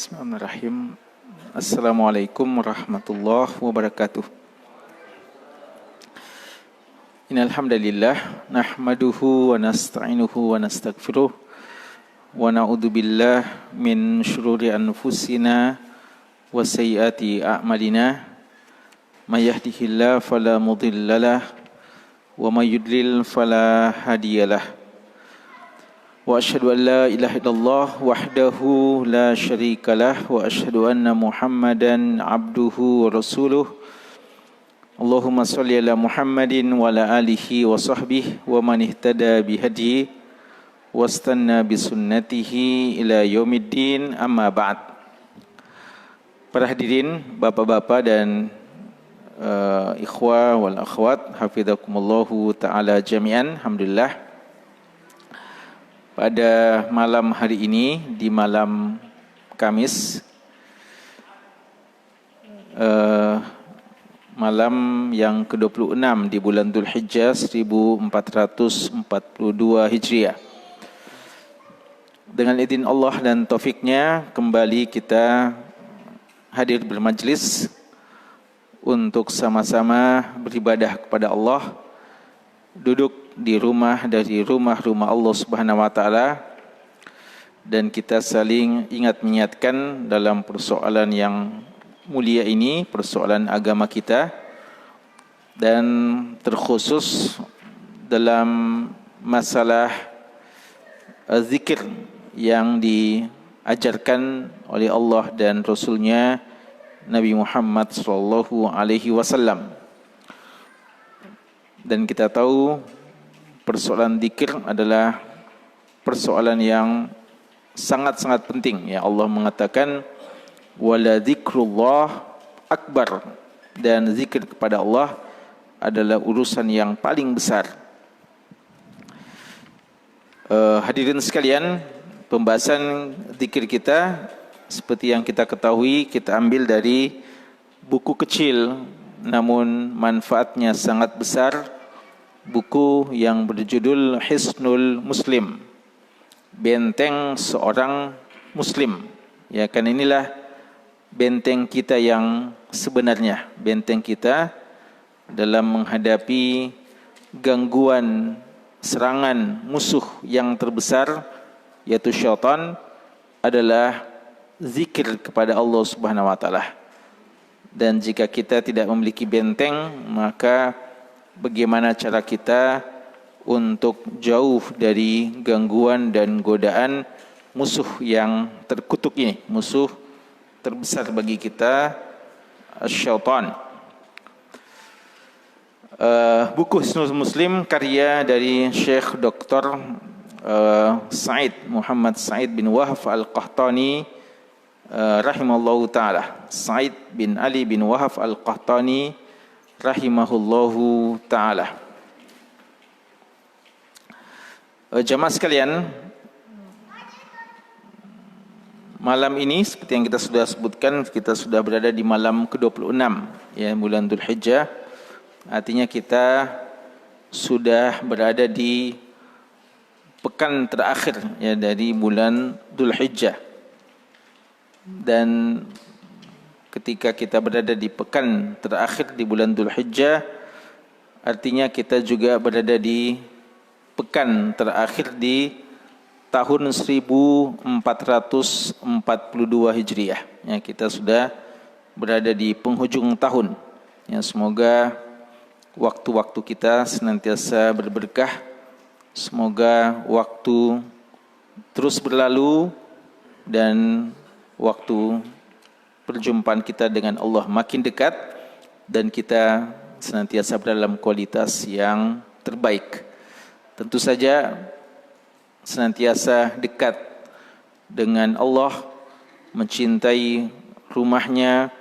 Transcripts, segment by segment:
Bismillahirrahmanirrahim. Assalamualaikum warahmatullahi wabarakatuh. Innal hamdalillah nahmaduhu wa nasta'inuhu wa nastaghfiruh wa na'udzu billahi min shururi anfusina wa sayyiati a'malina. May yahdihillahu fala mudhillalah wa may yudlil fala hadiyalah. Wa asyhadu an la ilaha illallah wahdahu la syarikalah wa asyhadu anna Muhammadan abduhu wa rasuluh. Allahumma shalli ala Muhammadin wa ala alihi wa sahbihi wa man ihtada bihadihi wastanna bisunnatihi ila yaumiddin, amma ba'd. Para hadirin, bapak-bapak dan ikhwah wal akhwat, hafizakumullahu ta'ala jami'an. Alhamdulillah, pada malam hari ini, di malam Kamis, malam yang ke-26 di bulan Dzulhijjah 1442 Hijriah. Dengan izin Allah dan taufiknya, kembali kita hadir bermajlis untuk sama-sama beribadah kepada Allah, duduk di rumah dari rumah-rumah Allah Subhanahu wa taala, dan kita saling ingat mengingatkan dalam persoalan yang mulia ini, persoalan agama kita, dan terkhusus dalam masalah zikir yang diajarkan oleh Allah dan Rasulnya Nabi Muhammad sallallahu alaihi wasallam. Dan kita tahu persoalan zikir adalah persoalan yang sangat-sangat penting. Ya, Allah mengatakan wala dzikrullah akbar, dan zikir kepada Allah adalah urusan yang paling besar. Hadirin sekalian, pembahasan zikir kita seperti yang kita ketahui, kita ambil dari buku kecil namun manfaatnya sangat besar, buku yang berjudul Hisnul Muslim, benteng seorang muslim. Ya, kan inilah benteng kita yang sebenarnya, benteng kita dalam menghadapi gangguan serangan musuh yang terbesar, yaitu syaitan, adalah zikir kepada Allah Subhanahu wa taala. Dan jika kita tidak memiliki benteng, maka bagaimana cara kita untuk jauh dari gangguan dan godaan musuh yang terkutuk ini, musuh terbesar bagi kita, syaitan. Buku Hisnul Muslim karya dari Syekh Dr. Muhammad Sa'id bin Wahab Al-Qahtani rahimahullahu ta'ala, Sa'id bin Ali bin Wahab Al-Qahtani rahimahullahu ta'ala. Jamaah sekalian, malam ini seperti yang kita sudah sebutkan, kita sudah berada di malam ke-26 ya, bulan Dzulhijjah. Artinya kita sudah berada di pekan terakhir ya dari bulan Dzulhijjah. Dan ketika kita berada di pekan terakhir di bulan Dzulhijjah, artinya kita juga berada di pekan terakhir di tahun 1442 Hijriah. Ya, kita sudah berada di penghujung tahun. Ya, semoga waktu-waktu kita senantiasa berberkah. Semoga waktu terus berlalu dan waktu perjumpaan kita dengan Allah makin dekat, dan kita senantiasa dalam kualitas yang terbaik. Tentu saja senantiasa dekat dengan Allah, mencintai rumahnya,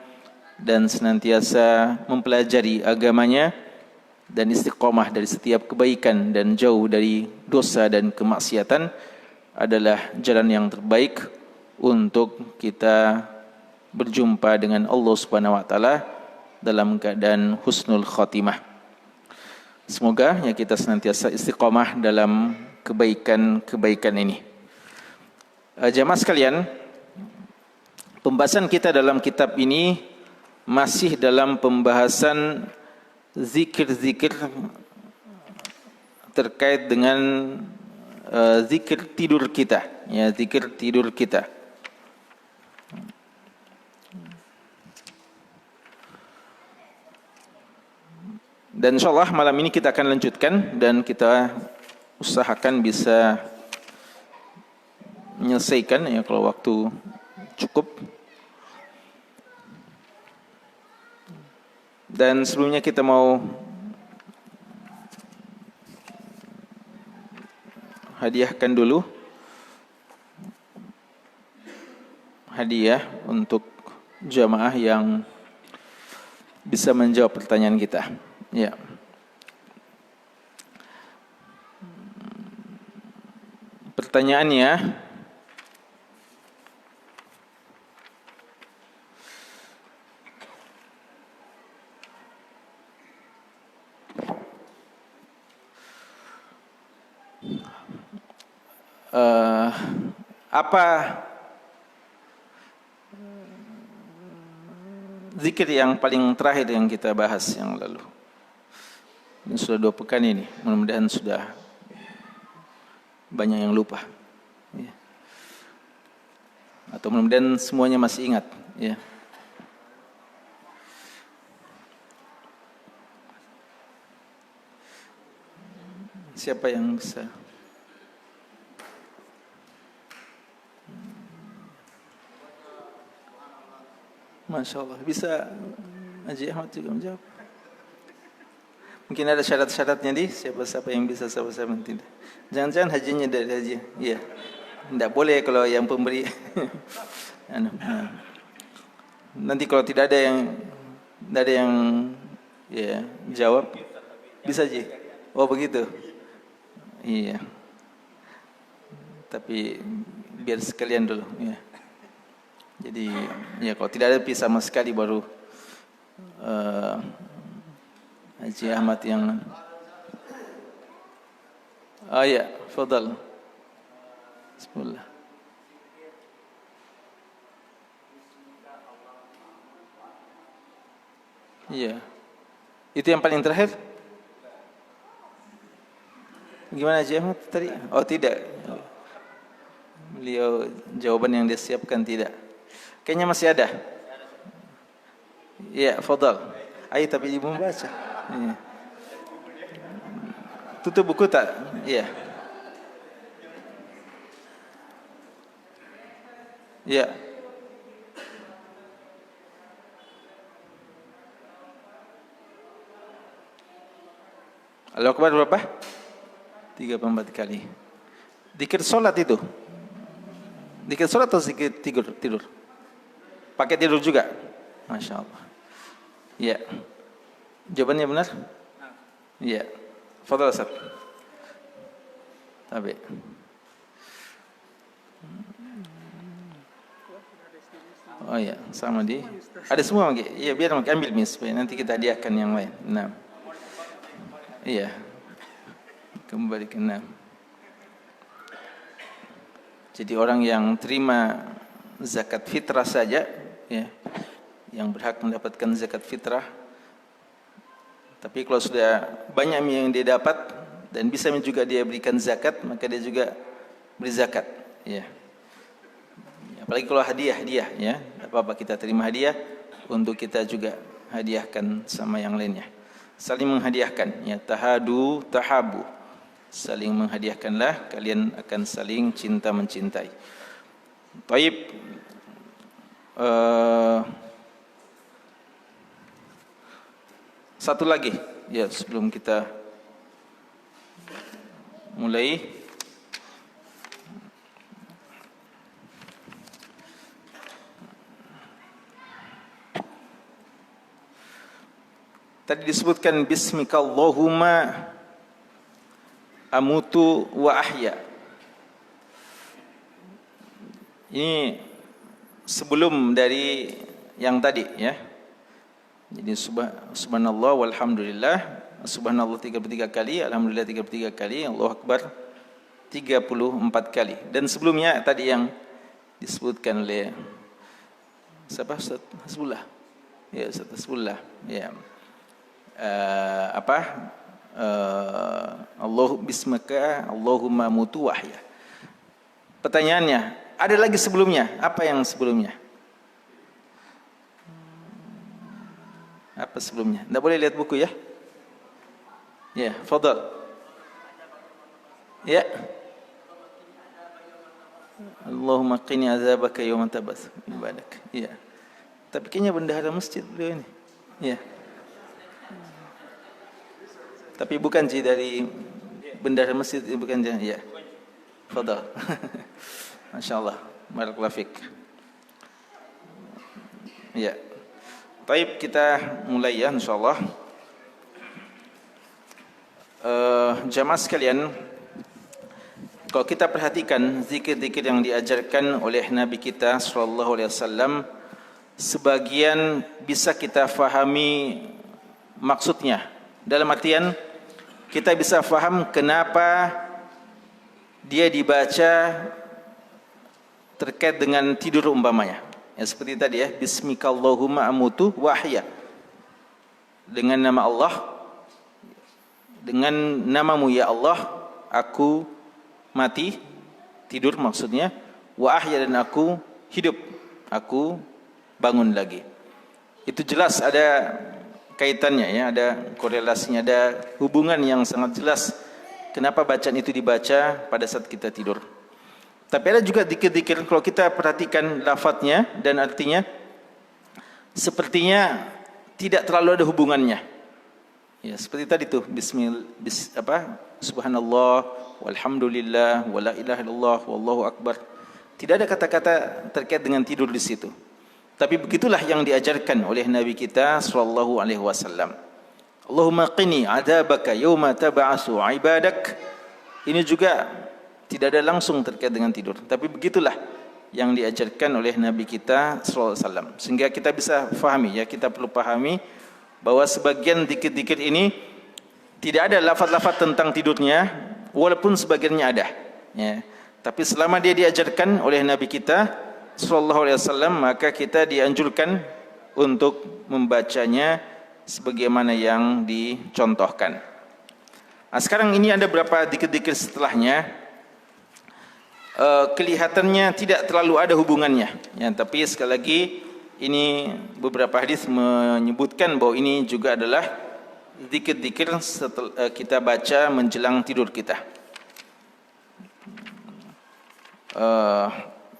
dan senantiasa mempelajari agamanya, dan istiqomah dari setiap kebaikan dan jauh dari dosa dan kemaksiatan adalah jalan yang terbaik untuk kita berjumpa dengan Allah Subhanahu wa taala dalam keadaan husnul khatimah. Semoga ya kita senantiasa istiqomah dalam kebaikan-kebaikan ini. Jamaah sekalian, Pembahasan kita dalam kitab ini masih dalam pembahasan zikir-zikir terkait dengan zikir tidur kita, ya, zikir tidur kita. Dan insyaallah malam ini kita akan lanjutkan dan kita usahakan bisa menyelesaikan, ya, kalau waktu cukup. Dan sebelumnya kita mau hadiahkan dulu hadiah untuk jamaah yang bisa menjawab pertanyaan kita. Ya. Pertanyaannya, apa zikir yang paling terakhir yang kita bahas yang lalu? Ini sudah 2 pekan ini, mudah-mudahan sudah banyak yang lupa, ya. Atau mudah-mudahan semuanya masih ingat, ya. Siapa yang bisa? Masya Allah, bisa Haji Ahmad juga menjawab. Mungkin ada syarat-syaratnya di siapa-siapa yang bisa, siapa-siapa yang tidak. Jangan-jangan hajinya dari haji. Iya. Tidak boleh kalau yang pemberi. Nanti kalau tidak ada yang ya jawab, bisa Ji. Oh begitu. Iya. Tapi biar sekalian dulu, ya. Jadi ya kalau tidak ada pisah sama sekali baru Haji Ahmad yang ya, fadal. Bismillah. Iya. Itu yang paling terakhir? Gimana Haji Ahmad tadi? Oh tidak. Beliau jawaban yang dia siapkan tidak. Kayaknya masih ada. Iya, fadal. Ayo tapi ibu membaca. Iya. Tutup buku tak? Iya. Iya. Allahu Akbar berapa? 34 kali. Zikir salat itu. Zikir salat atau zikir tidur? Pakai tidur juga? Masya Allah. Iya. Jawabannya benar? Iya. Fadhal Ustaz. Tabi. Oh iya, sama di. Ada semua lagi. Iya, biar ambil mis supaya nanti kita hadiahkan yang lain. Nah. Iya. Kembali ke 6. Jadi orang yang terima zakat fitrah saja, ya, yang berhak mendapatkan zakat fitrah. Tapi kalau sudah banyak yang dia dapat dan bisa juga dia berikan zakat, maka dia juga beri zakat, ya. Apalagi kalau hadiah, ya, apa-apa kita terima hadiah untuk kita juga hadiahkan sama yang lainnya. Saling menghadiahkan, ya, tahadu tahabu. Saling menghadiahkanlah, kalian akan saling cinta mencintai. Taib. Satu lagi, ya, sebelum kita mulai. Tadi disebutkan bismikallahumma amutu wa ahya. Ini sebelum dari yang tadi, ya. Jadi subhanallah walhamdulillah, subhanallah 33 kali, alhamdulillah 33 kali, Allahu akbar 34 kali. Dan sebelumnya tadi yang disebutkan oleh Siapa? Ustaz Hasbullah. Ya, Ustaz Hasbullah. Ya. Allah bismika Allahumma mutu wahya. Pertanyaannya, ada lagi sebelumnya? Apa yang sebelumnya? Apa sebelumnya? Tidak boleh lihat buku ya? Ya, fadal. Ya. Allahumma qini azabaka yawma tabats ibadak. Ya. Tapi kayaknya bendahara masjid beliau ini. Ya. Tapi bukan sih dari bendahara masjid, bukan ya. Fadal. Masyaallah. Barakallahu fik. Ya. Baik, kita mulai ya insyaallah. Jamaah sekalian, kalau kita perhatikan zikir-zikir yang diajarkan oleh Nabi kita sallallahu alaihi wasallam, sebagian bisa kita fahami maksudnya. Dalam artian kita bisa faham kenapa dia dibaca terkait dengan tidur umpamanya. Ya, seperti tadi ya, bismikallahumma amutu wahya. Dengan nama Allah, dengan namamu ya Allah, aku mati, tidur maksudnya, wa ahya, dan aku hidup, aku bangun lagi. Itu jelas ada kaitannya ya, ada korelasinya, ada hubungan yang sangat jelas kenapa bacaan itu dibaca pada saat kita tidur. Tapi ada juga dikir-dikir kalau kita perhatikan lafadznya dan artinya sepertinya tidak terlalu ada hubungannya. Ya, seperti tadi tuh subhanallah walhamdulillah wala ilaha illallah wallahu akbar. Tidak ada kata-kata terkait dengan tidur di situ. Tapi begitulah yang diajarkan oleh Nabi kita sallallahu alaihi wasallam. Allahumma qini adzabaka yauma tab'atsu ibadak. Ini juga tidak ada langsung terkait dengan tidur, tapi begitulah yang diajarkan oleh Nabi kita sallallahu alaihi wasallam. Sehingga kita bisa fahami ya, kita perlu pahami bahwa sebagian zikir-zikir ini tidak ada lafaz-lafaz tentang tidurnya, walaupun sebagiannya ada ya. Tapi selama dia diajarkan oleh Nabi kita sallallahu alaihi wasallam, maka kita dianjurkan untuk membacanya sebagaimana yang dicontohkan. Nah, sekarang ini ada beberapa zikir-zikir setelahnya. Kelihatannya tidak terlalu ada hubungannya ya, tapi sekali lagi ini beberapa hadis menyebutkan bahwa ini juga adalah zikir-zikir setelah kita baca menjelang tidur kita.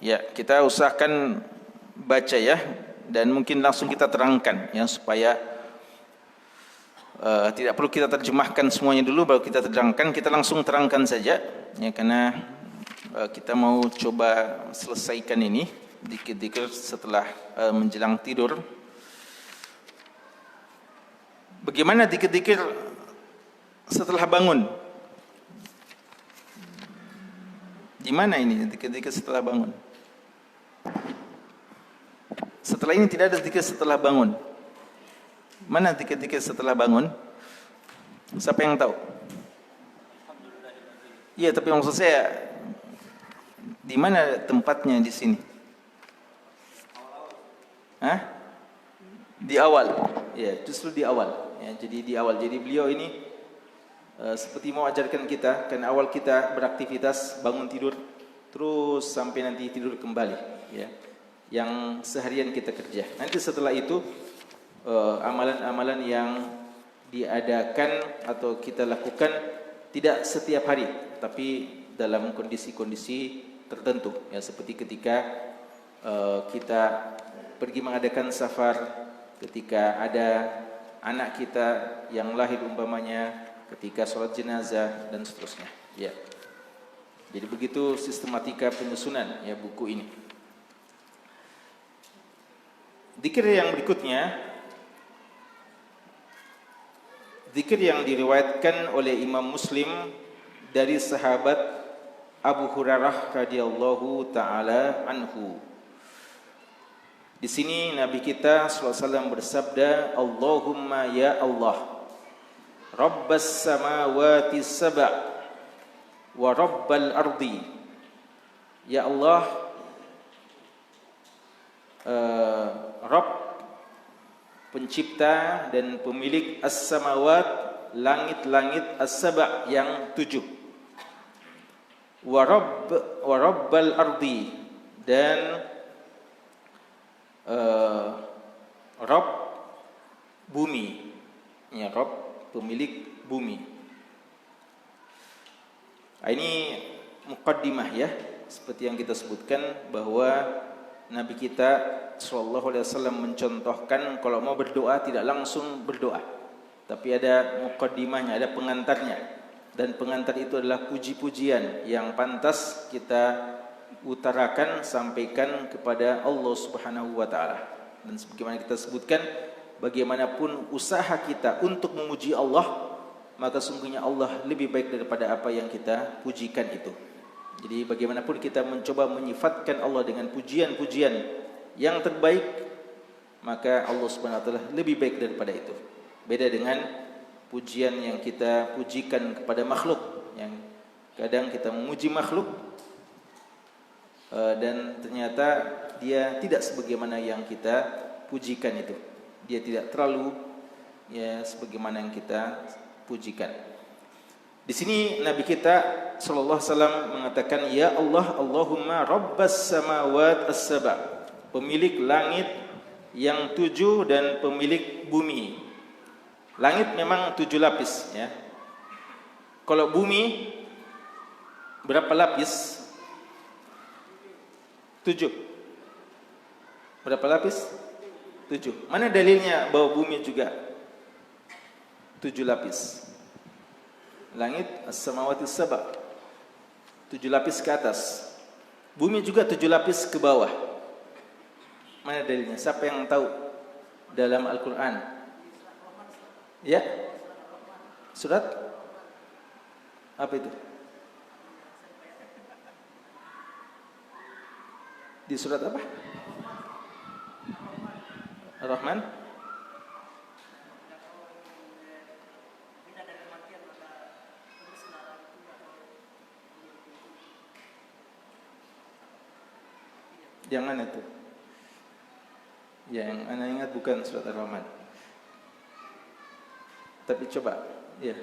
Ya, kita usahakan baca ya, dan mungkin langsung kita terangkan ya, supaya tidak perlu kita terjemahkan semuanya dulu baru kita terangkan, kita langsung terangkan saja ya, karena kita mau coba selesaikan ini dikit-dikit setelah menjelang tidur. Bagaimana dikit-dikit setelah bangun? Di mana ini dikit-dikit setelah bangun? Setelah ini tidak ada dikit setelah bangun. Mana dikit-dikit setelah bangun? Siapa yang tahu? Iya, tapi maksud saya di mana tempatnya di sini? Hah? Di awal. Ya, justru di awal. Ya, jadi di awal. Jadi beliau ini seperti mau ajarkan kita, karena awal kita beraktivitas, bangun tidur, terus sampai nanti tidur kembali. Ya, yang seharian kita kerja. Nanti setelah itu amalan-amalan yang diadakan atau kita lakukan tidak setiap hari, tapi dalam kondisi-kondisi tertentu ya, seperti ketika kita pergi mengadakan safar, ketika ada anak kita yang lahir umpamanya, ketika sholat jenazah dan seterusnya ya. Jadi begitu sistematika penyusunan ya buku ini. Zikir yang berikutnya, zikir yang diriwayatkan oleh Imam Muslim dari sahabat Abu Hurairah radhiyallahu taala anhu. Di sini Nabi kita sallallahu alaihi wasallam bersabda, Allahumma ya Allah, Rabbas samawati sab'a wa Rabbal ardi. Ya Allah, Rabb, pencipta dan pemilik as-samawat, langit-langit, as-saba' yang 7. Wa rabbal ardi, dan Rabb bumi, ya, Rabb pemilik bumi. Ini muqaddimah ya, seperti yang kita sebutkan bahwa Nabi kita sallallahu alaihi wasallam mencontohkan kalau mau berdoa tidak langsung berdoa, tapi ada muqaddimahnya, ada pengantarnya. Dan pengantar itu adalah puji-pujian yang pantas kita utarakan, sampaikan kepada Allah Subhanahu wa taala. Dan sebagaimana kita sebutkan, bagaimanapun usaha kita untuk memuji Allah, maka sungguhnya Allah lebih baik daripada apa yang kita pujikan itu. Jadi bagaimanapun kita mencoba menyifatkan Allah dengan pujian-pujian yang terbaik, maka Allah Subhanahu wa taala lebih baik daripada itu. Beda dengan pujian yang kita pujikan kepada makhluk, yang kadang kita memuji makhluk dan ternyata dia tidak sebagaimana yang kita pujikan itu. Dia tidak terlalu ya sebagaimana yang kita pujikan. Di sini Nabi kita sallallahu alaihi wasallam mengatakan, ya Allah, Allahumma rabbas samawat as-saba', pemilik langit yang 7 dan pemilik bumi. Langit memang 7 lapis ya. Kalau bumi berapa lapis? 7. Berapa lapis? 7. Mana dalilnya bahwa bumi juga 7 lapis? Langit as-samawati as-saba', 7 lapis ke atas. Bumi juga 7 lapis ke bawah. Mana dalilnya? Siapa yang tahu dalam Al-Quran? Ya, surat apa itu? Di surat apa? Ar-Rahman. Jangan itu. Yang anda ingat bukan surat Ar-Rahman. Tapi coba, ya.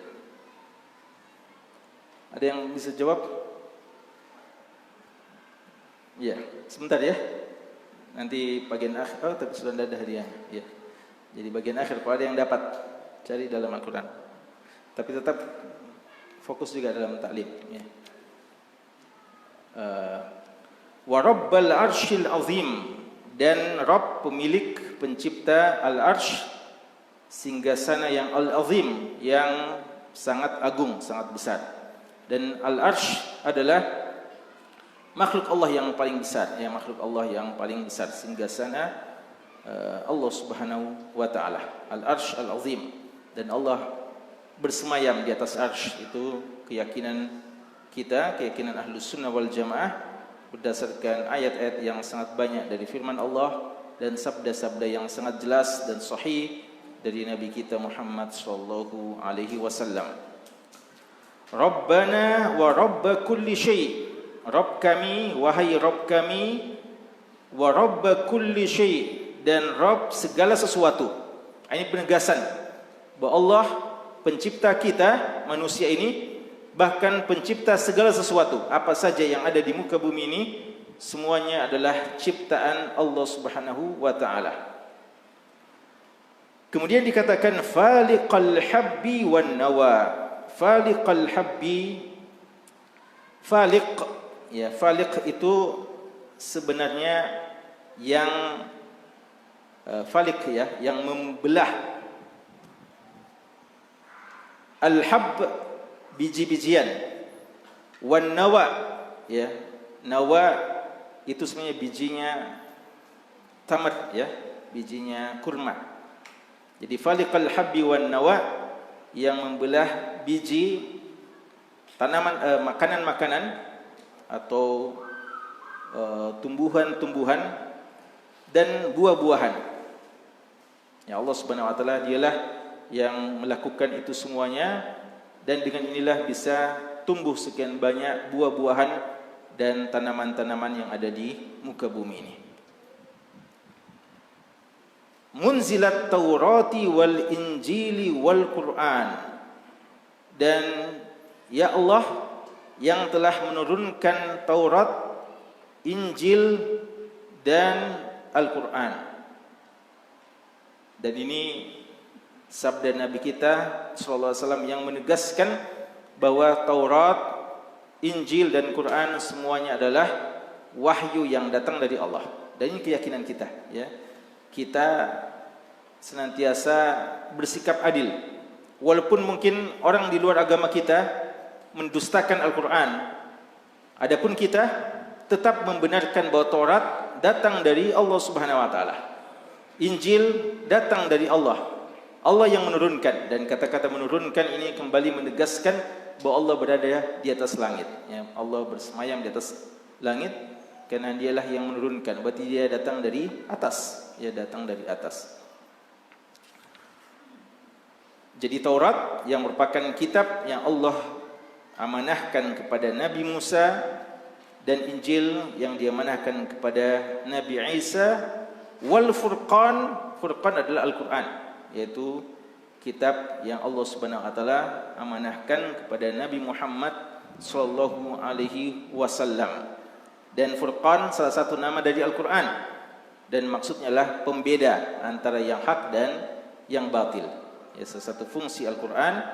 Ada yang bisa jawab? Ya, sebentar ya. Nanti bagian akhir, oh tapi sudah ada hadiah. Ya. Jadi bagian akhir kalau ada yang dapat, cari dalam Al-Quran. Tapi tetap fokus juga dalam taklim. Ya. Wa rabbal arshil azim, dan Rabb pemilik pencipta al-arsh, singgasana yang al-azim, yang sangat agung, sangat besar. Dan al-arsh adalah makhluk Allah yang paling besar, ya, makhluk Allah yang paling besar, singgasana Allah Subhanahu wa taala. Al-arsh al-azim, dan Allah bersemayam di atas arsh. Itu keyakinan kita, keyakinan Ahlus Sunnah wal Jamaah, berdasarkan ayat-ayat yang sangat banyak dari firman Allah dan sabda-sabda yang sangat jelas dan sahih dari Nabi kita Muhammad sallallahu alaihi wasallam. Rabbana wa rabb kulli syai', Rabb kami, wahai Rabb kami, wa rabb kulli syai', dan Rabb segala sesuatu. Ini penegasan bahwa Allah pencipta kita manusia ini, bahkan pencipta segala sesuatu. Apa saja yang ada di muka bumi ini semuanya adalah ciptaan Allah Subhanahu wa taala. Kemudian dikatakan faliqal habbi wan nawa. Faliqal habbi, faliq, ya, faliq itu sebenarnya yang faliq, ya, yang membelah. Al-hab, biji-bijian. Wan nawa, ya, nawa itu sebenarnya bijinya tamar, ya, bijinya kurma. Jadi faliqal habbi wan nawa, yang membelah biji tanaman, makanan-makanan atau tumbuhan-tumbuhan dan buah-buahan. Ya, Allah Subhanahu wa taala dialah yang melakukan itu semuanya, dan dengan inilah bisa tumbuh sekian banyak buah-buahan dan tanaman-tanaman yang ada di muka bumi ini. munzilat Taurati wal Injili wal Quran. Dan ya Allah yang telah menurunkan Taurat, Injil dan Al-Quran. Dan ini sabda Nabi kita sallallahu alaihi wasallam yang menegaskan bahwa Taurat, Injil dan Quran semuanya adalah wahyu yang datang dari Allah. Dan ini keyakinan kita, ya. Kita senantiasa bersikap adil. Walaupun mungkin orang di luar agama kita mendustakan Al-Quran, adapun kita tetap membenarkan bahwa Taurat datang dari Allah Subhanahu wa taala. Injil datang dari Allah. Allah yang menurunkan, dan kata-kata menurunkan ini kembali menegaskan bahwa Allah berada di atas langit, ya. Allah bersemayam di atas langit karena dialah yang menurunkan. Berarti dia datang dari atas, ya, datang dari atas. Jadi Taurat yang merupakan kitab yang Allah amanahkan kepada Nabi Musa, dan Injil yang diamanahkan kepada Nabi Isa, wal Furqan, Furqan adalah Al-Quran, yaitu kitab yang Allah Subhanahu wa taala amanahkan kepada Nabi Muhammad sallallahu alaihi wasallam. Dan Furqan salah satu nama dari Al-Quran, dan maksudnya adalah pembeda antara yang hak dan yang batil. Ya, salah satu fungsi Al-Quran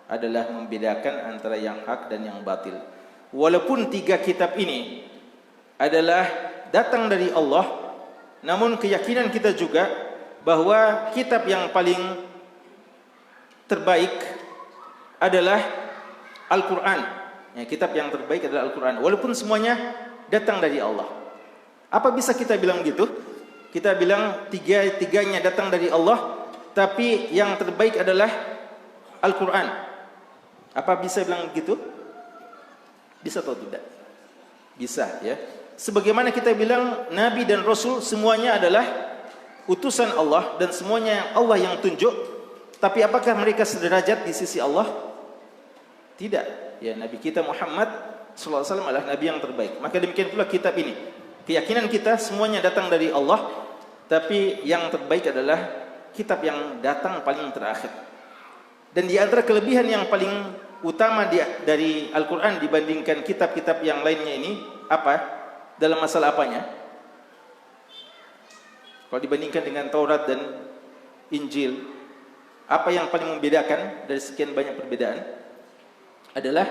adalah membedakan antara yang hak dan yang batil. Walaupun tiga kitab ini adalah datang dari Allah, namun keyakinan kita juga bahwa kitab yang paling terbaik adalah Al-Quran. Ya, kitab yang terbaik adalah Al-Quran, walaupun semuanya datang dari Allah. Apa bisa kita bilang begitu? Kita bilang tiga-tiganya datang dari Allah, tapi yang terbaik adalah Al-Quran. Apa bisa bilang begitu? Bisa atau tidak? Bisa, ya. Sebagaimana kita bilang Nabi dan Rasul semuanya adalah utusan Allah dan semuanya Allah yang tunjuk, tapi apakah mereka sederajat di sisi Allah? Tidak. Ya, Nabi kita Muhammad sallallahu alaihi wasallam adalah Nabi yang terbaik. Maka demikian pula kitab ini. Keyakinan kita semuanya datang dari Allah, tapi yang terbaik adalah kitab yang datang paling terakhir. Dan di antara kelebihan yang paling utama dari Al-Quran dibandingkan kitab-kitab yang lainnya ini apa? Dalam masalah apanya? Kalau dibandingkan dengan Taurat dan Injil, apa yang paling membedakan dari sekian banyak perbedaan? Adalah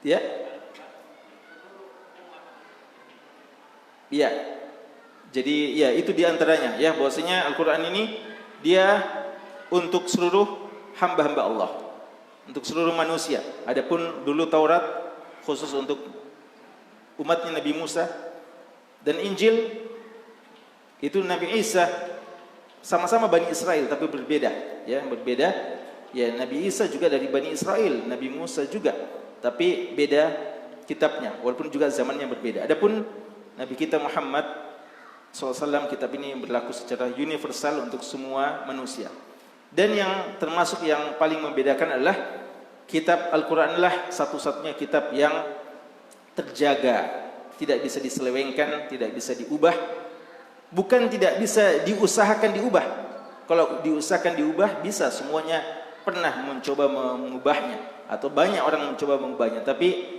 ya, ya. Jadi ya itu diantaranya, ya, bahwasanya Al-Quran ini dia untuk seluruh hamba-hamba Allah, untuk seluruh manusia. Adapun dulu Taurat khusus untuk umatnya Nabi Musa, dan Injil itu Nabi Isa, sama-sama Bani Israel tapi berbeda, ya, berbeda. Ya, Nabi Isa juga dari Bani Israel, Nabi Musa juga, tapi beda kitabnya, walaupun juga zamannya berbeda. Adapun Nabi kita Muhammad SAW, kitab ini berlaku secara universal untuk semua manusia. Dan yang termasuk yang paling membedakan adalah kitab Al-Quran adalah satu-satunya kitab yang terjaga, tidak bisa diselewengkan, tidak bisa diubah. Bukan tidak bisa diusahakan diubah. Kalau diusahakan diubah bisa, semuanya pernah mencoba mengubahnya, atau banyak orang mencoba mengubahnya, tapi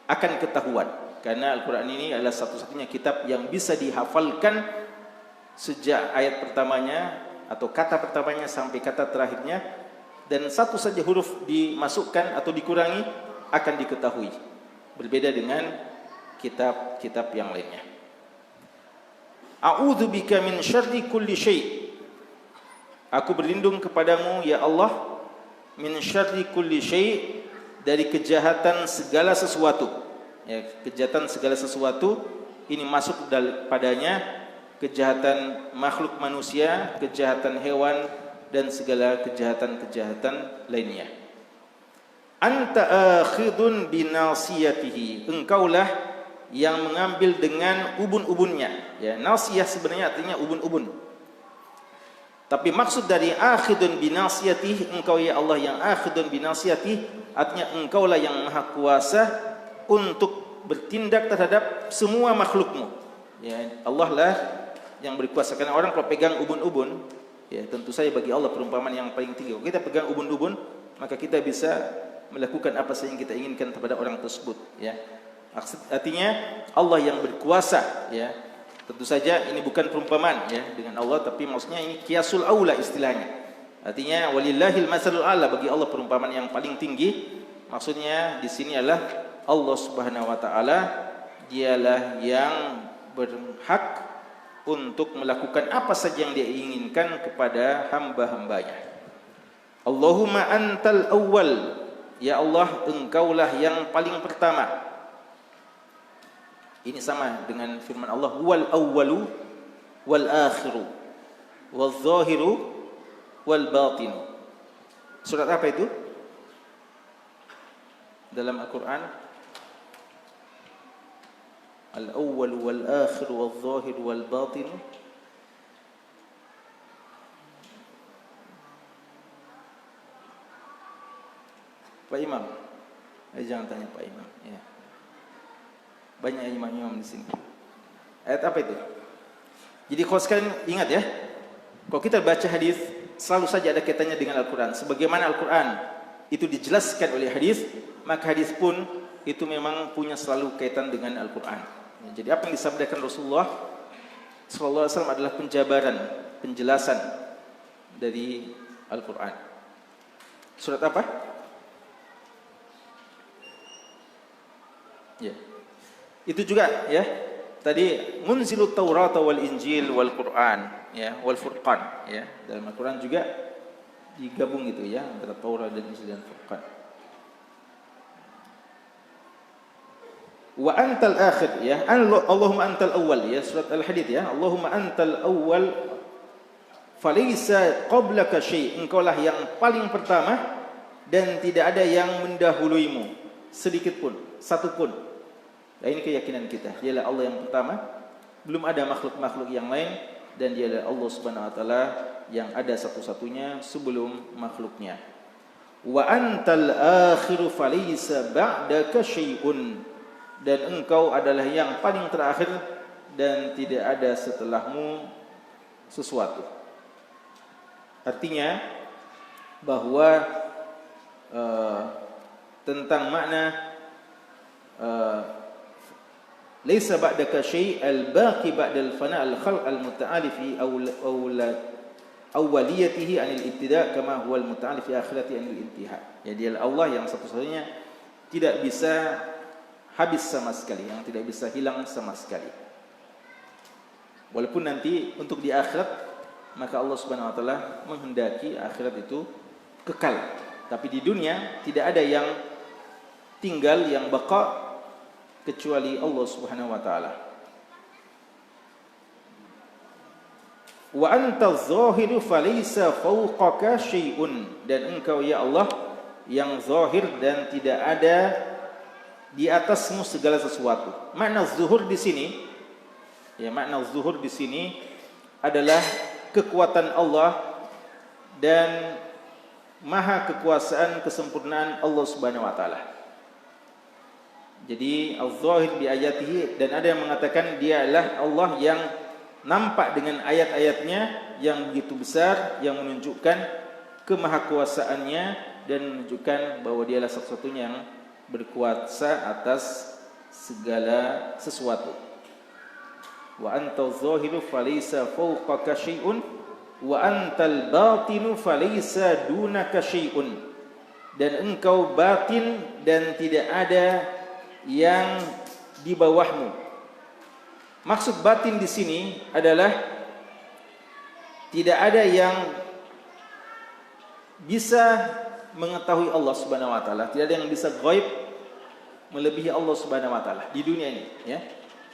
akan ketahuan. Karena Al-Quran ini adalah satu-satunya kitab yang bisa dihafalkan sejak ayat pertamanya atau kata pertamanya sampai kata terakhirnya, dan satu saja huruf dimasukkan atau dikurangi akan diketahui. Berbeda dengan kitab-kitab yang lainnya. A'udzubika min syarri kulli syai'. Aku berlindung kepadamu ya Allah, min syarri kulli syai', dari kejahatan segala sesuatu. Ya, kejahatan segala sesuatu ini masuk padanya kejahatan makhluk manusia, kejahatan hewan, dan segala kejahatan-kejahatan lainnya. Anta akhidun binasiyatihi, engkaulah yang mengambil dengan ubun-ubunnya. Ya, nasiyah sebenarnya artinya ubun-ubun. Tapi maksud dari akhidun binasiyatihi, engkau ya Allah yang akhidun binasiyatihi, artinya engkaulah yang maha kuasa untuk bertindak terhadap semua makhlukmu. Ya, Allah lah yang berkuasa. Karena orang kalau pegang ubun-ubun, ya tentu saja bagi Allah perumpamaan yang paling tinggi. Kalau kita pegang ubun-ubun, maka kita bisa melakukan apa saja yang kita inginkan kepada orang tersebut, ya. Artinya Allah yang berkuasa, ya. Tentu saja ini bukan perumpamaan, ya, dengan Allah, tapi maksudnya ini qiyasul aula istilahnya. Artinya walillahil masalul a'la, bagi Allah perumpamaan yang paling tinggi. Maksudnya di sini adalah Allah Subhanahu wa taala dialah yang berhak untuk melakukan apa saja yang dia inginkan kepada hamba-hambanya. Allahumma antal awwal, ya Allah engkaulah yang paling pertama. Ini sama dengan firman Allah, wal awwalu wal akhiru wal zahiru wal batinu. Surat apa itu dalam Al-Quran? Al-awwal wal akhir wal zahir wal batin. Pak Imam, jangan tanya Pak Imam, ya. Banyak imam-imam di sini. Ayat apa itu? Jadi kalau sekalian ingat, ya, kalau kita baca hadis selalu saja ada kaitannya dengan Al-Quran. Sebagaimana Al-Quran itu dijelaskan oleh hadis, maka hadis pun itu memang punya selalu kaitan dengan Al-Quran. Jadi apa yang disampaikan Rasulullah sallallahu alaihi wasallam adalah penjabaran, penjelasan dari Al-Quran. Surat apa? Ya. Itu juga, ya. Tadi munzilut Taurat wal Injil wal Quran, ya, wal Furqan, ya. Dalam Al-Quran juga digabung itu, ya, antara Taurat dan Injil dan Furqan. Wa antal akhir, ya, Allahumma antal awwal, ya, surat Al-Hadid, ya, Allahumma antal awwal falaysa qablaka syai', engkaulah yang paling pertama dan tidak ada yang mendahuluimu sedikit pun, satu pun. Nah, ini keyakinan kita, dialah Allah yang pertama, belum ada makhluk-makhluk yang lain, dan dialah Allah Subhanahu wa taala yang ada satu-satunya sebelum makhluknya. Wa antal akhiru falaysa ba'daka syai'un, dan engkau adalah yang paling terakhir dan tidak ada setelahmu sesuatu. Artinya bahwa tentang makna laisa ba'daka syai' al-baqi ba'da al-fana' al-khalq al-muta'ali fi awwaliyatihi anil ibtida' kama huwa al-muta'ali fi akhirati anil intiha. Jadi Allah yang satu-satunya tidak bisa habis sama sekali, yang tidak bisa hilang sama sekali. Walaupun nanti untuk di akhirat, maka Allah Subhanahu wa taala menghendaki akhirat itu kekal. Tapi di dunia tidak ada yang tinggal, yang baqa kecuali Allah Subhanahu wa taala. Wa anta adh-dhahiru falaysa fawqaka syai'un, dan engkau ya Allah yang zahir dan tidak ada di atasmu segala sesuatu. Makna zuhur di sini, ya, makna zuhur di sini adalah kekuatan Allah dan maha kekuasaan kesempurnaan Allah Subhanahu wa taala. Jadi az-zahir bi ayatihi, dan ada yang mengatakan dia adalah Allah yang nampak dengan ayat-ayatnya yang begitu besar, yang menunjukkan kemahakuasaannya dan menunjukkan bahwa dialah satu-satunya yang berkuasa atas segala sesuatu. Wa anta adh-dhahiru falaysa fawqaka syai'un wa antal batinu falaysa dunaka syai'un, dan engkau batin dan tidak ada yang di bawahmu. Maksud batin di sini adalah tidak ada yang bisa mengetahui Allah Subhanahu wa taala, tidak ada yang bisa ghaib melebihi Allah Subhanahu wa taala di dunia ini, ya.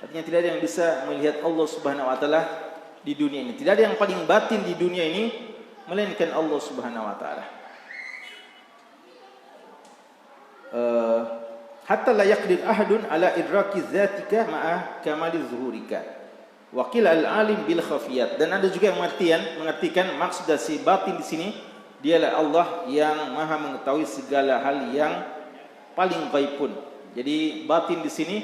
Artinya tidak ada yang bisa melihat Allah Subhanahu wa taala di dunia ini. Tidak ada yang paling batin di dunia ini melainkan Allah Subhanahu wa taala. Hatta la yaqdir ahadun ala idraki dzatika ma'a kamali zuhurika. Wa qila al-alim bil khafiyat. Dan ada juga yang mengartikan maksud dari si batin di sini, dialah Allah yang maha mengetahui segala hal yang paling gaib pun. Jadi batin di sini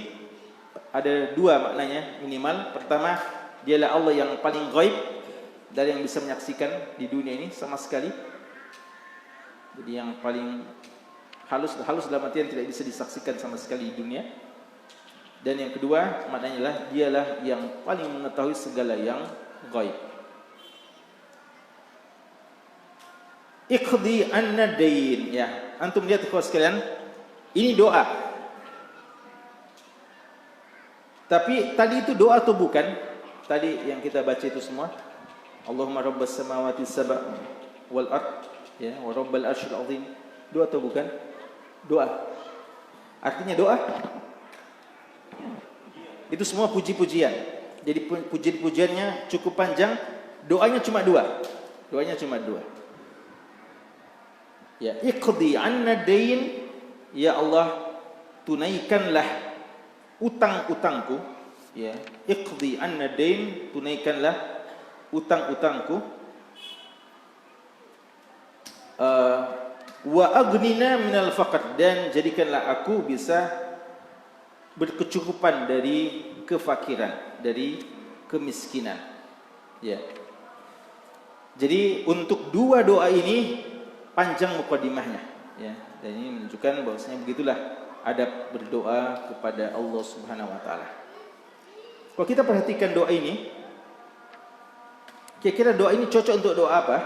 ada dua maknanya minimal. Pertama, dialah Allah yang paling gaib, dari yang bisa menyaksikan di dunia ini sama sekali. Jadi yang paling halus dalam artian tidak bisa disaksikan sama sekali di dunia. Dan yang kedua maknanya adalah dialah yang paling mengetahui segala yang gaib. Iqdi anna dain, ya. Antum lihat ikhwan sekalian, ini doa. Tapi tadi itu doa atau bukan? Tadi yang kita baca itu semua, Allahumma rabbas samawati sab'a wal ard, ya, wa rabbal arsyil azim. Doa atau bukan? Doa. Artinya doa. Itu semua puji-pujian. Jadi puji-pujiannya cukup panjang, doanya cuma dua. Doanya cuma dua. Ya, iqdi anna dain, ya Allah, tunaikanlah utang-utangku, ya. Iqdi anna dain, tunaikanlah utang-utangku. Wa aghnina minal faqr, dan jadikanlah aku bisa berkecukupan dari kefakiran, dari kemiskinan. Ya. Jadi untuk dua doa ini panjang mukadimahnya, ya. Dan ini menunjukkan bahwasanya begitulah adab berdoa kepada Allah Subhanahu wa taala. Kalau kita perhatikan doa ini, kira-kira doa ini cocok untuk doa apa?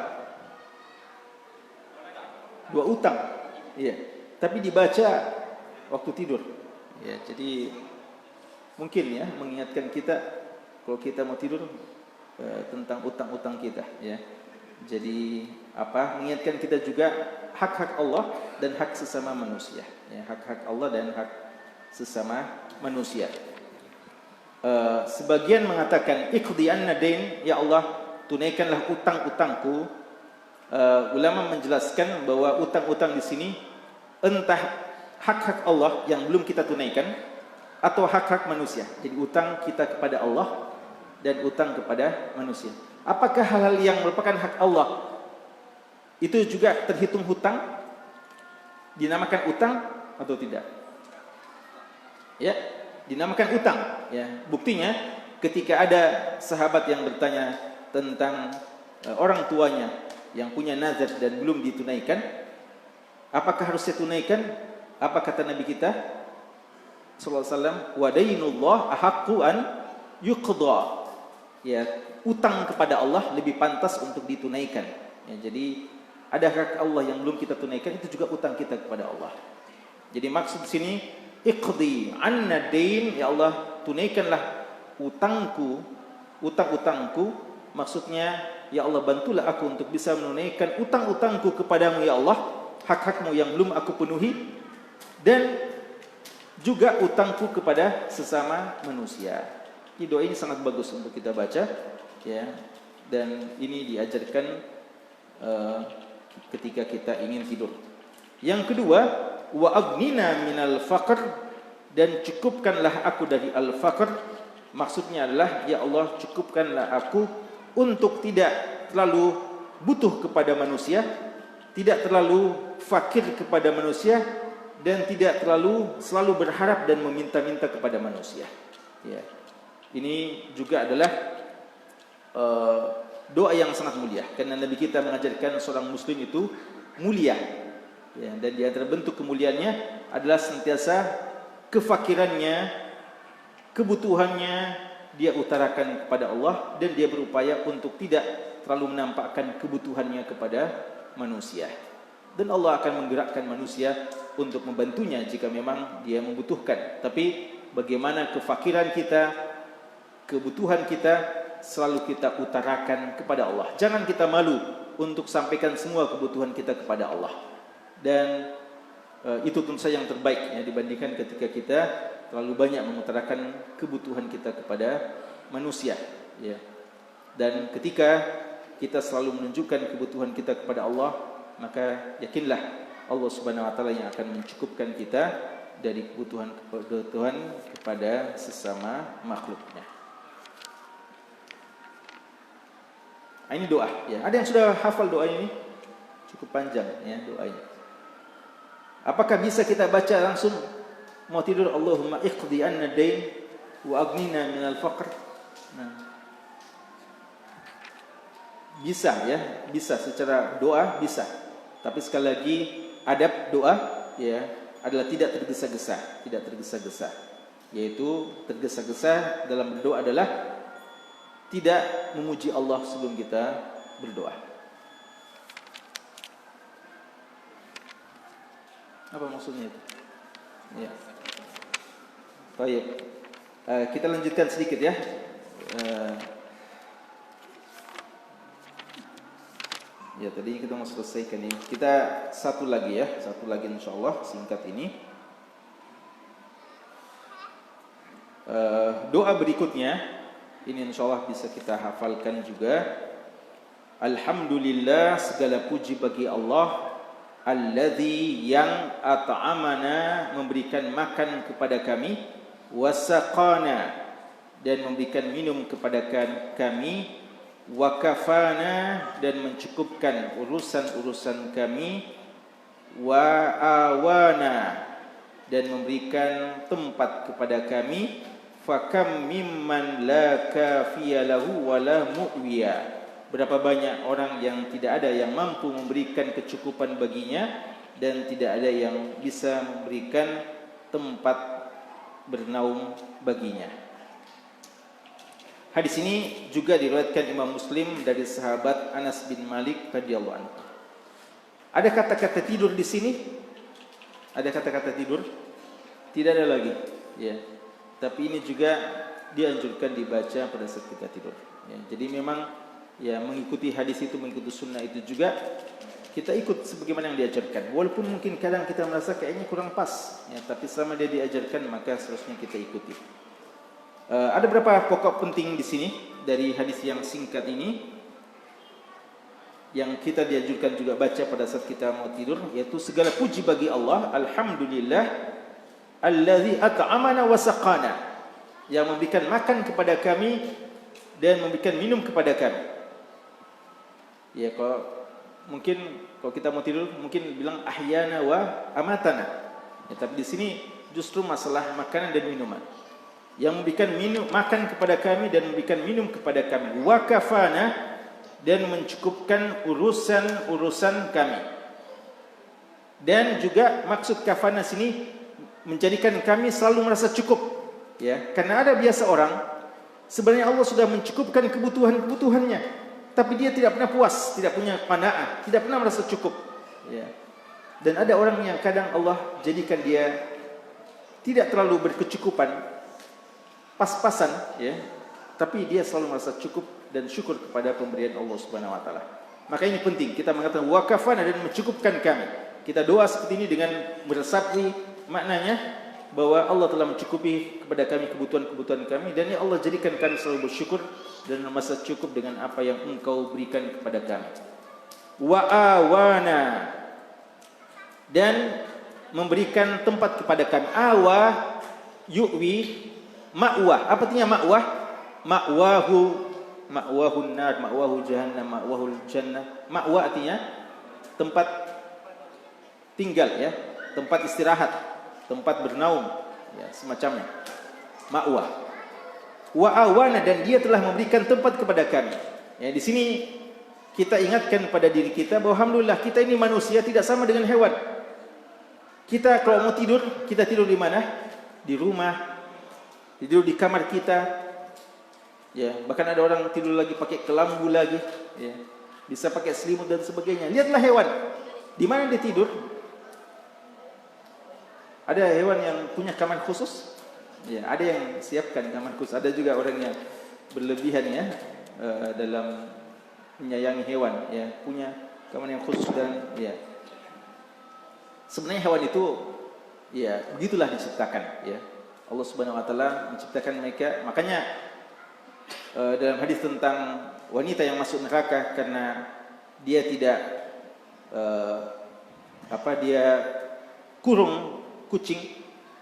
Doa utang. Iya. Tapi dibaca waktu tidur. Ya, jadi mungkin ya mengingatkan kita kalau kita mau tidur tentang utang-utang kita, ya. Jadi mengingatkan kita juga hak-hak Allah dan hak sesama manusia, ya, hak-hak Allah dan hak sesama manusia. Sebagian mengatakan iqdi anna dain, ya Allah, tunaikanlah utang-utangku. Ulama menjelaskan bahwa utang-utang di sini entah hak-hak Allah yang belum kita tunaikan atau hak-hak manusia. Jadi utang kita kepada Allah dan utang kepada manusia. Apakah hal-hal yang merupakan hak Allah itu juga terhitung hutang, dinamakan utang atau tidak? Ya, dinamakan utang. Ya, buktinya ketika ada sahabat yang bertanya tentang orang tuanya yang punya nazar dan belum ditunaikan, apakah harus ditunaikan? Apa kata Nabi kita sallallahu alaihi wasallam? Wa dainullah ahaqqu an yuqda. Ya, utang kepada Allah lebih pantas untuk ditunaikan. Ya, jadi ada hak Allah yang belum kita tunaikan, itu juga utang kita kepada Allah. Jadi maksud di sini iqdi anna dain, ya Allah, tunaikanlah utangku, utang-utangku. Maksudnya, ya Allah, bantulah aku untuk bisa menunaikan utang-utangku kepadamu, ya Allah, hak-hakmu yang belum aku penuhi, dan juga utangku kepada sesama manusia. Ini doa ini sangat bagus untuk kita baca, ya. Dan ini diajarkan ketika kita ingin tidur. Yang kedua, wa aghnina minal faqr, dan cukupkanlah aku dari al-faqr. Maksudnya adalah, ya Allah, cukupkanlah aku untuk tidak terlalu butuh kepada manusia, tidak terlalu fakir kepada manusia, dan tidak terlalu selalu berharap dan meminta-minta kepada manusia. Ya. Ini juga adalah doa yang sangat mulia, karena Nabi kita mengajarkan seorang muslim itu mulia, ya, dan di antara bentuk kemuliaannya adalah senantiasa kefakirannya, kebutuhannya dia utarakan kepada Allah, dan dia berupaya untuk tidak terlalu menampakkan kebutuhannya kepada manusia. Dan Allah akan menggerakkan manusia untuk membantunya jika memang dia membutuhkan. Tapi bagaimana kefakiran kita, kebutuhan kita selalu kita utarakan kepada Allah. Jangan kita malu untuk sampaikan semua kebutuhan kita kepada Allah. Dan itu tentu saja yang terbaik, ya, dibandingkan ketika kita terlalu banyak mengutarakan kebutuhan kita kepada manusia, ya. Dan ketika kita selalu menunjukkan kebutuhan kita kepada Allah, maka yakinlah Allah Subhanahu wa taala yang akan mencukupkan kita dari kebutuhan kepada sesama makhluknya. Ini doa, ya. Ada yang sudah hafal doa ini? Cukup panjang, ya, doanya. Apakah bisa kita baca langsung mau tidur? Allahumma iqdi anna dain. wa aghnina minal faqr. Nah, bisa ya, bisa secara doa bisa. Tapi sekali lagi adab doa ya adalah tidak tergesa-gesa, tidak tergesa-gesa. Yaitu tergesa-gesa dalam berdoa adalah tidak memuji Allah sebelum kita berdoa. Apa maksudnya itu? Ya. Baik. Kita lanjutkan sedikit ya. Ya tadi kita mau selesaikan ini. Kita satu lagi insyaallah singkat ini. Doa berikutnya ini insyaallah bisa kita hafalkan juga. Alhamdulillah, segala puji bagi Allah, alladzi yang at'amana, memberikan makan kepada kami, wasaqana, dan memberikan minum kepada kami, wakafana, dan mencukupkan urusan-urusan kami, wa awana, dan memberikan tempat kepada kami, fakam mimman la kafiya lahu wa la mu'wiya. Berapa banyak orang yang tidak ada yang mampu memberikan kecukupan baginya dan tidak ada yang bisa memberikan tempat bernaung baginya. Hadis ini juga diriwayatkan Imam Muslim dari sahabat Anas bin Malik radhiyallahu anhu. Ada kata-kata tidur di sini? Ada kata-kata tidur? Tidak ada lagi, ya. Tapi ini juga dianjurkan dibaca pada saat kita tidur. Ya, jadi memang ya mengikuti hadis itu, mengikuti sunnah itu juga kita ikut sebagaimana yang diajarkan. Walaupun mungkin kadang kita merasa kayaknya kurang pas, ya, tapi selama dia diajarkan maka seharusnya kita ikuti. Ada beberapa pokok penting di sini dari hadis yang singkat ini yang kita dianjurkan juga baca pada saat kita mau tidur, yaitu segala puji bagi Allah, alhamdulillah, allazi at'amana wa saqana, yang memberikan makan kepada kami dan memberikan minum kepada kami. Ya, kalau kita mau tidur mungkin bilang ahyana wa amatana. Ya, tapi di sini justru masalah makanan dan minuman. Yang memberikan makan kepada kami dan memberikan minum kepada kami. Wa kafana, dan mencukupkan urusan-urusan kami. Dan juga maksud kafana sini menjadikan kami selalu merasa cukup. Ya, karena ada biasa orang sebenarnya Allah sudah mencukupkan kebutuhannya, tapi dia tidak pernah puas, tidak punya qanaah, tidak pernah merasa cukup. Ya. Dan ada orang yang kadang Allah jadikan dia tidak terlalu berkecukupan, pas-pasan, ya, tapi dia selalu merasa cukup dan syukur kepada pemberian Allah Subhanahu Wa Taala. Maka ini penting kita mengatakan wakafana, dan mencukupkan kami. Kita doa seperti ini dengan meresapi maknanya bahwa Allah telah mencukupi kepada kami kebutuhan-kebutuhan kami, dan ya Allah jadikan kami selalu bersyukur dan merasa cukup dengan apa yang Engkau berikan kepada kami. Wa awana, dan memberikan tempat kepada kami. Awa yu'wi, ma'wah. Apa artinya ma'wah? Ma'wahun nar, ma'wahu jahannam, ma'wahul jannah. Ma'wah artinya tempat tinggal, ya, tempat istirahat, tempat bernaung, ya, semacamnya. Ma'wah. Wa awana, dan dia telah memberikan tempat kepada kami. Ya, di sini kita ingatkan pada diri kita bahwa alhamdulillah kita ini manusia, tidak sama dengan hewan. Kita kalau mau tidur, kita tidur di mana? Di rumah, tidur di kamar kita. Ya, bahkan ada orang tidur lagi pakai kelambu lagi, ya. Bisa pakai selimut dan sebagainya. Lihatlah hewan. Di mana dia tidur? Ada hewan yang punya kamar khusus? Ya, ada yang siapkan kamar khusus. Ada juga orang yang berlebihan, ya, dalam menyayangi hewan, ya, punya kamar yang khusus. Dan ya, sebenarnya hewan itu ya begitulah diciptakan, ya. Allah Subhanahu Wa Taala menciptakan mereka. Makanya dalam hadis tentang wanita yang masuk neraka karena dia tidak dia kurung kucing,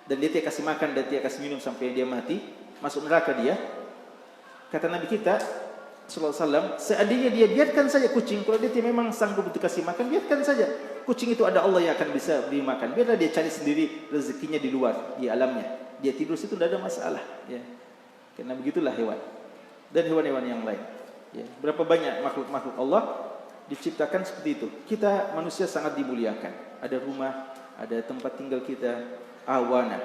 dan dia tidak kasih makan dan tidak kasih minum sampai dia mati, masuk neraka dia. Kata Nabi kita sallallahu alaihi wasallam, seandainya dia biarkan saja kucing, kalau dia memang sanggup untuk kasih makan, biarkan saja. Kucing itu ada Allah yang akan bisa beri makan. Biarlah dia cari sendiri rezekinya di luar, di alamnya. Dia tidur situ tidak ada masalah, ya. Karena begitulah hewan dan hewan-hewan yang lain. Ya, berapa banyak makhluk-makhluk Allah diciptakan seperti itu. Kita manusia sangat dimuliakan. Ada rumah, ada tempat tinggal kita, awana.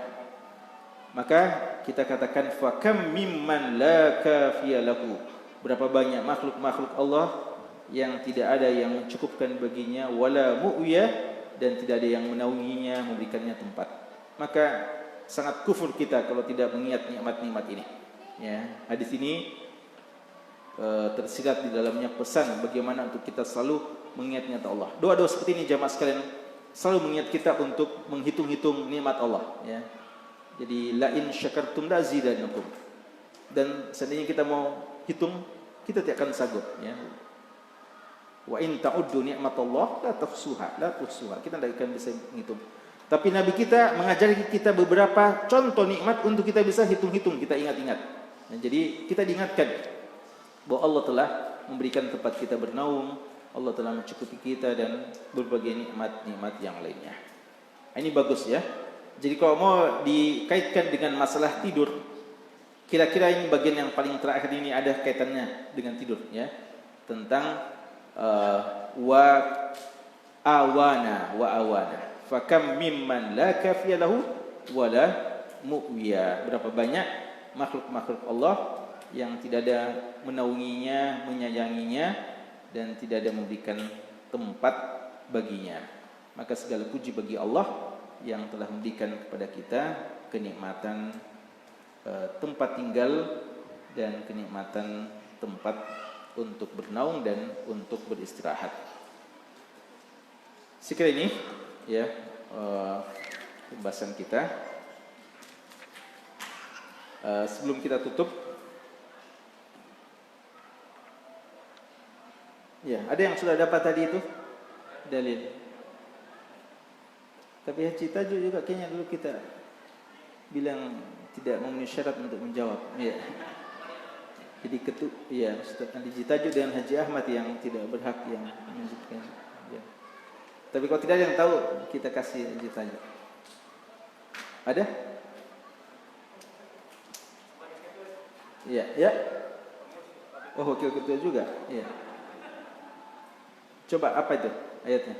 Maka kita katakan fakam mimman la kafiyalahu. Berapa banyak makhluk-makhluk Allah yang tidak ada yang mencukupkan baginya, wala mu'wiyah, dan tidak ada yang menaunginya, memberikannya tempat. Maka sangat kufur kita kalau tidak mengingat nikmat-nikmat ini. Ya, hadis ini tersirat di dalamnya pesan bagaimana untuk kita selalu mengingat nikmat Allah. Doa-doa seperti ini jamaah sekalian selalu mengingat kita untuk menghitung-hitung nikmat Allah. Ya, jadi la in syakartum la azidannakum. Dan seandainya kita mau hitung, kita tidak akan sanggup. Ya. Wa in ta'uddu ni'matallah la tuhsuha. Kita tidak akan bisa menghitung. Tapi Nabi kita mengajari kita beberapa contoh nikmat untuk kita bisa hitung-hitung, kita ingat-ingat. Nah, jadi kita diingatkan bahwa Allah telah memberikan tempat kita bernaung, Allah telah mencukupi kita dan berbagai nikmat-nikmat yang lainnya. Ini bagus ya. Jadi kalau mau dikaitkan dengan masalah tidur, kira-kira ini bagian yang paling terakhir ini ada kaitannya dengan tidur ya. Tentang wa awana. Fakam mimman la kafiya lahu wala mu'wiya. Berapa banyak makhluk-makhluk Allah yang tidak ada menaunginya, menyayanginya, dan tidak ada memberikan tempat baginya. Maka segala puji bagi Allah yang telah memberikan kepada kita kenikmatan tempat tinggal dan kenikmatan tempat untuk bernaung dan untuk beristirahat. Sekali ini ya pembahasan kita. Sebelum kita tutup, ya ada yang sudah dapat tadi itu dalil. Tapi Haji Tajuk juga kayaknya dulu kita bilang tidak memenuhi syarat untuk menjawab. Ya. Jadi Ustaz Haji Tajuk dan Haji Ahmad yang tidak berhak yang menunjukkan. Ya. Tapi kalau tidak ada yang tahu, kita kasih Haji Tajuk. Ada? Ya. Oh, wakil ketua juga. Ya. Coba apa itu ayatnya?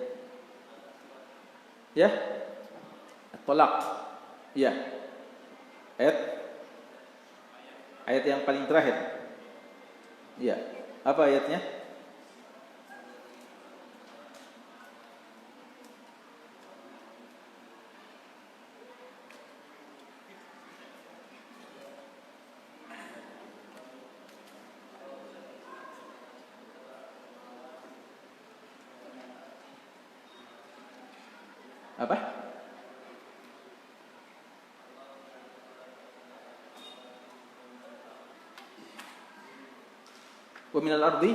Ya. Tolak. Ya. Ayat yang paling terakhir. Ya. Apa ayatnya? Apa? Wa minal ardi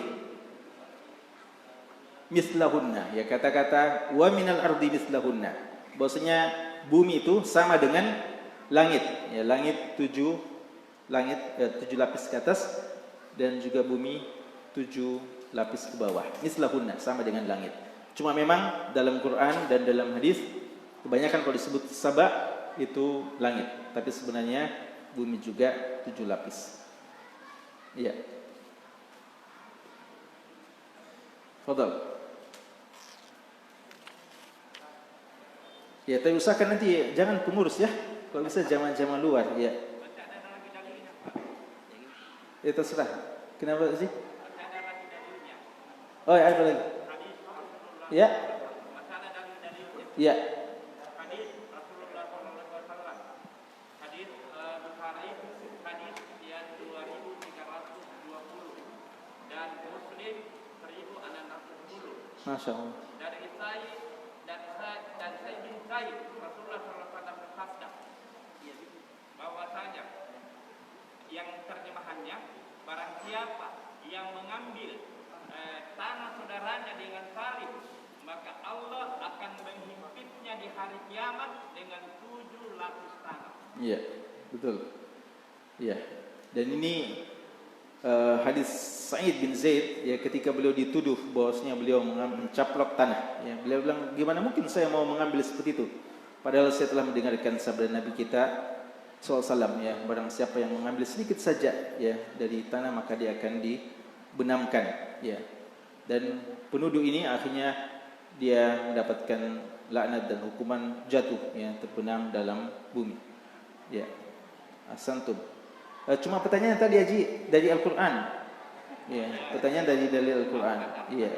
mislahunna. Ya, kata-kata wa minal ardi mislahunna. Bahwasanya bumi itu sama dengan langit. Ya, langit 7 lapis ke atas dan juga bumi 7 lapis ke bawah. Mislahunna, sama dengan langit. Cuma memang dalam Quran dan dalam hadis kebanyakan kalau disebut Saba itu langit, tapi sebenarnya bumi juga 7 lapis. Iya. Fadhal. Ya, tapi usahakan nanti jangan pengurus ya. Kalau bisa zaman-zaman luar ya. Ya terserah. Kenapa sih? Oh ya, apa lagi? Ya. Ya. Hadis Rasulullah SAW. Hadis Bukhari, hadis yang 2320 dan Muslim 1610. Masya Allah. Dari Sa'id bin Sa'id, Rasulullah SAW bersabda bahwasanya yang terjemahannya, barang siapa yang mengambil tanah saudaranya dengan salib, maka Allah akan menghimpitnya di hari kiamat dengan 7 lapis tanah. Iya, betul. Iya. Dan ini hadis Sa'id bin Zaid ya, ketika beliau dituduh bahwasanya beliau mencaplok tanah. Ya, beliau bilang, gimana mungkin saya mau mengambil seperti itu? Padahal saya telah mendengarkan sabda Nabi kita, SAW ya, barang siapa yang mengambil sedikit saja ya dari tanah maka dia akan dibenamkan ya. Dan penduduk ini akhirnya dia mendapatkan laknat dan hukuman jatuh ya, terbenam dalam bumi. Ya. Ahsantum. Cuma pertanyaan tadi Haji dari Al-Qur'an. Ya, pertanyaan dari dalil Al-Qur'an. Iya.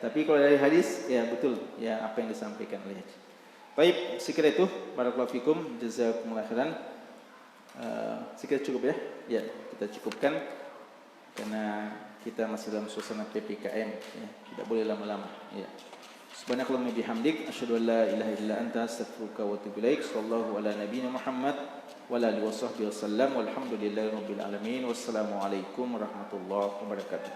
Tapi kalau dari hadis ya betul ya apa yang disampaikan oleh Haji. Baik, sekira itu barakallahu fikum, jazakumullah khairan. Sekira cukup ya. Ya, kita cukupkan karena kita masih dalam suasana PPKM ya, tidak boleh lama-lama ya. Subhanakallahumma bihamdik asyhadu an la ilaha illa anta astaghfiruka wa atubu ilaik. Sallallahu ala nabiyyina Muhammad wa ala alihi washabbihi wasallam walhamdulillahi rabbil alamin. Wassalamu alaikum warahmatullahi wabarakatuh.